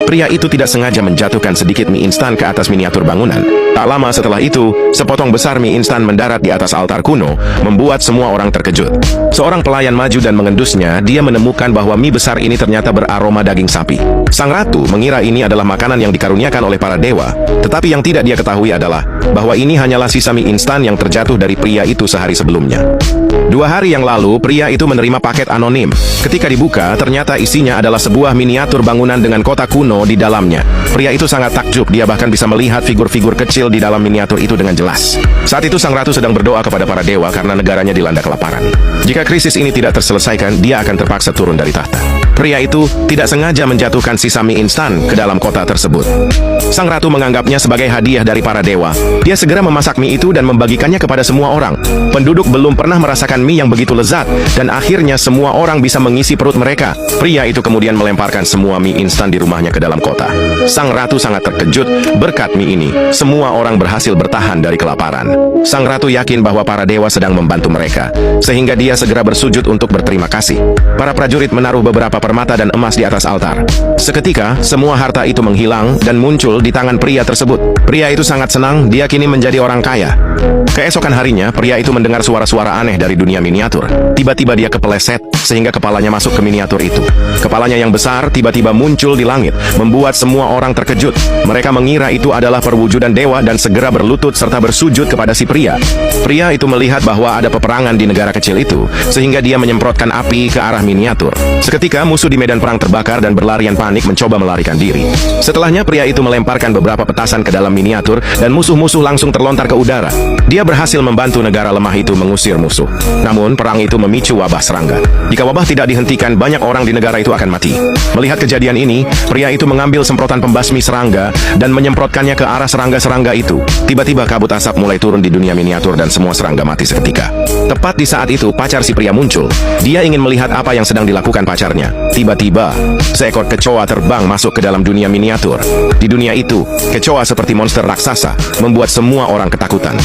Pria itu tidak sengaja menjatuhkan sedikit mie instan ke atas miniatur bangunan. Tak lama setelah itu, sepotong besar mie instan mendarat di atas altar kuno, membuat semua orang terkejut. Seorang pelayan maju dan mengendusnya, dia menemukan bahwa mie besar ini ternyata beraroma daging sapi. Sang ratu mengira ini adalah makanan yang dikaruniakan oleh para dewa, tetapi yang tidak dia ketahui adalah bahwa ini hanyalah sisa mie instan yang terjatuh dari pria itu sehari sebelumnya. 2 hari yang lalu, pria itu menerima paket anonim. Ketika dibuka, ternyata isinya adalah sebuah miniatur bangunan dengan kota kuno di dalamnya. Pria itu sangat takjub, dia bahkan bisa melihat figur-figur kecil di dalam miniatur itu dengan jelas. Saat itu sang ratu sedang berdoa kepada para dewa karena negaranya dilanda kelaparan. Jika krisis ini tidak terselesaikan, dia akan terpaksa turun dari tahta. Pria itu tidak sengaja menjatuhkan sisa mie instan ke dalam kota tersebut. Sang ratu menganggapnya sebagai hadiah dari para dewa. Dia segera memasak mie itu dan membagikannya kepada semua orang. Penduduk belum pernah merasakan mie yang begitu lezat, dan akhirnya semua orang bisa mengisi perut mereka. Pria itu kemudian melemparkan semua mie instan di rumahnya ke dalam kota. Sang ratu sangat terkejut berkat mie ini. Semua orang berhasil bertahan dari kelaparan. Sang ratu yakin bahwa para dewa sedang membantu mereka, sehingga dia segera bersujud untuk berterima kasih. Para prajurit menaruh beberapa permata dan emas di atas altar. Seketika, semua harta itu menghilang dan muncul di tangan pria tersebut. Pria itu sangat senang, dia kini menjadi orang kaya. Keesokan harinya, pria itu mendengar suara-suara aneh dari dunia miniatur. Tiba-tiba dia kepeleset, sehingga kepalanya masuk ke miniatur itu. Kepalanya yang besar tiba-tiba muncul di langit, membuat semua orang terkejut. Mereka mengira itu adalah perwujudan dewa dan segera berlutut serta bersujud kepada si pria. Pria itu melihat bahwa ada peperangan di negara kecil itu, sehingga dia menyemprotkan api ke arah miniatur. Seketika, musuh di medan perang terbakar dan berlarian panik mencoba melarikan diri. Setelahnya, pria itu melemparkan beberapa petasan ke dalam miniatur dan musuh-musuh langsung terlontar ke udara. Dia berhasil membantu negara lemah itu mengusir musuh. Namun, perang itu memicu wabah serangga. Jika wabah tidak dihentikan, banyak orang di negara itu akan mati. Melihat kejadian ini, pria itu mengambil semprotan pembasmi serangga dan menyemprotkannya ke arah serangga-serangga itu. Tiba-tiba kabut asap mulai turun di dunia miniatur dan semua serangga mati seketika. Tepat di saat itu, pacar si pria muncul. Dia ingin melihat apa yang sedang dilakukan pacarnya. Tiba-tiba, seekor kecoa terbang masuk ke dalam dunia miniatur. Di dunia itu, kecoa seperti monster raksasa, membuat semua orang ketakutan.